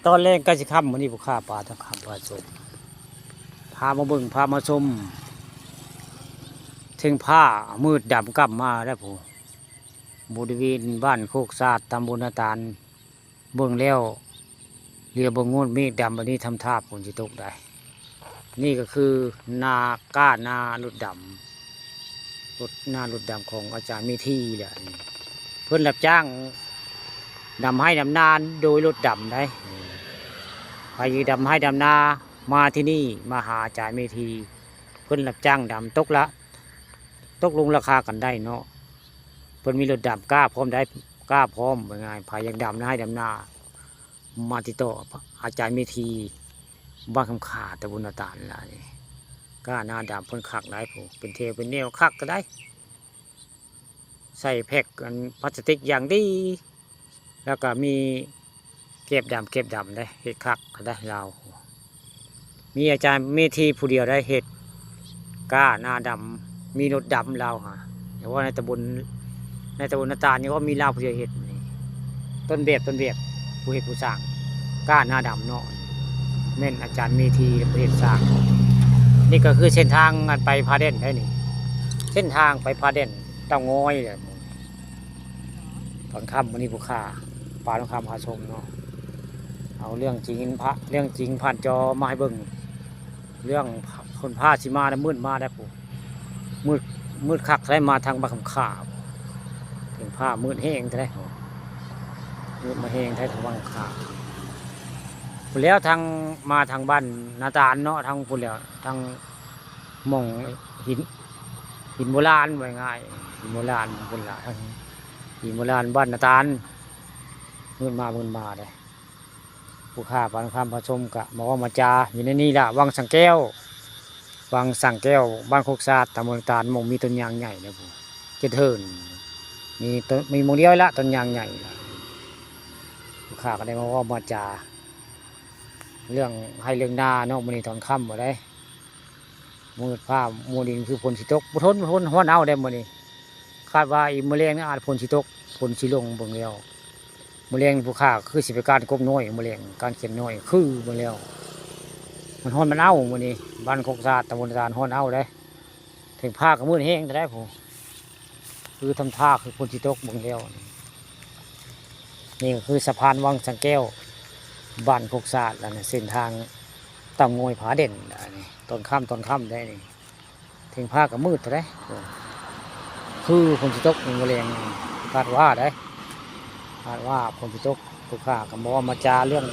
ตอนแรกก็สิค่ำมื้อนี้ผู้ค้าปลาทั้งค่ำปลาสดพามาเบิ่งพามาชมถึงผ้ามืดดำกลับมาแล้วผู้บริเวณบ้านโคกศาสตร์ตำบลนาตาลเบิ่งแล้วเรือบ่งงดเมฆดำวันนี้ทำท่าฝนสิตกได้นี่ก็คือนาก้านาลุดดำรถนาลุดดำของอาจารย์มีที่แหละเพิ่นรับจ้างดำให้ดำนานโดยรถดำได้ไปดำให้ดำนามาที่นี่มาหาอาจารย์เมธีเพิ่นรับจ้างดำตกลงราคากันได้เนาะเพิ่นมีรถดำกล้าพร้อมได้กล้าพร้อมเป็นไงพายังดำนะให้ดำนามาติดต่ออาจารย์เมธีบ้านคำขาตะบุญนาตาลอะไรกล้านาดำเพิ่นคักได้ผมเป็นเทเป็นแนวคักก็ได้ใส่แพ็กกันพลาสติกอย่างดีแล้วก็มีเก็บดำได้เห็ดคักก็ได้เรามีอาจารย์เมธีผู้เดียวได้เห็ดกล้านาดำมีรถดำเราฮะแต่ว่าในตะบนนาตาลนี่ก็มีเราผู้เดียวเห็ดต้นแบบผู้เห็ดผู้สร้างกล้านาดำเนาะแม่นอาจารย์เมธีผู้เห็ดสร้างนี่ก็คือเส้นทางไปพาเด่นได้นี่เส้นทางไปพาเด่นเต้าง้อยเลยตอนค่ำวันนี้ผู้ค้าปลาต้องคำพาชมเนาะเอาเรื่องจริงเรื่องจริงผ่านจอมาให้เบิ่งเรื่องคนผ้าชิมาได้มืดมาได้ปุ๊มืดคักได้มาทางบ้านคำขาถึงผ้ามืดแห้งได้มืดมาแห้งได้ทางบ้านคำขาแล้วทางมาทางบ้านนาตาลเนาะทางพุ่นแล้วทางมองหินโบราณไว้ง่ายหินโบราณพุ่นละทางหินโบราณบ้านนาตาลมืดมาเลยผู้ค้าปานคำผสมกะบอกว่ามาจาอยู่ในนี้ละวังสังแก้วบ้านโคกศาสตร์ตำบลนาตาลมงมีต้นยางใหญ่นะผมจะเทินมีมงเดียวละต้นยางใหญ่ผู้ค้าก็ได้มาว่ามาจาเรื่องให้เรื่องนาเนาะมันนี่ตอนค่ำหมดเลยมืดผ้ามูดินคือฝนสิตกทนห้อนเอาได้หมดนี่คาดว่าอีมะเร็งนี่อาจฝนสิตกฝนสิลงเบิ่งแล้วมะเร็งผู้ค้าคือสิบการกบน้อยมะเร็งการเขียนน้อยคือมาแล้วมันห้อนมันเอาหมดนี่บ้านโคกศาสตร์ตำบลนาตาลห้อนเอาได้ถึงผ้ากับมืดแห้งได้ผมคือทำท่าคือฝนสิตกเบิ่งแล้วนี่คือสะพานวังสังแก้วบ้านโคกศาสตร์แล้วนะเส้นทางเต่างอยผาเด่นนี่ตอนค่ำได้นี่ถึงผ้ากับมืดได้คือฝนสิตกมะเร็งคาดว่าฝนสิตกผู้ค้ากับบอกมาจาเรื่อง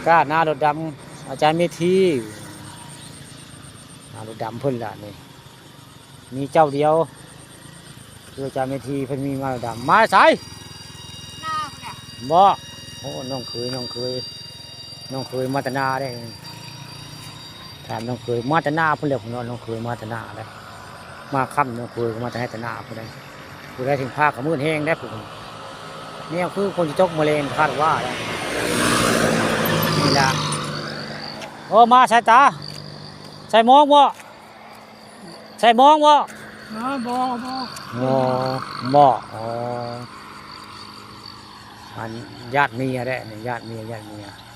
กล้าหน้ารถดำอาจารย์เมธีหน้ารถดำเพิ่นละนี่มีเจ้าเดียวคืออาจารย์เมธีเพิ่นมีมารถดำมาใส่บ่โอ้น้องเคยมาตนาได้ถามน้องเคยมาตนาเพิ่นเรียกผมน้องเคยมาตนาได้มาค่ำน้องเคยมาตนาเพิ่นได้ถึงภาคกับมืดแห้งได้ผมนี่คือคนจะตกมะเร็งคาดว่านี่ละโอ้มาใส่ตาใส่มองบ่บ่อันญาติเมียได้เนี่ยญาติเมีย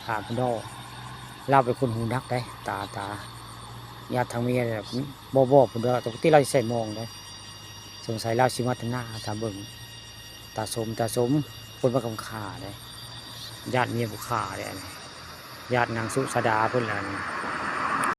ถามพี่น้องเราเป็นคนหูนักได้ตาญาติทางเมียเนี่ยบ่ผมว่าปกติเราใส่มองได้สงสัยเราชิมัตนาทำเบิ่งตาสมคนประกำขาได้ญาติเมียบุขาได้ญาตินางสุสดาเพิ่นอะไร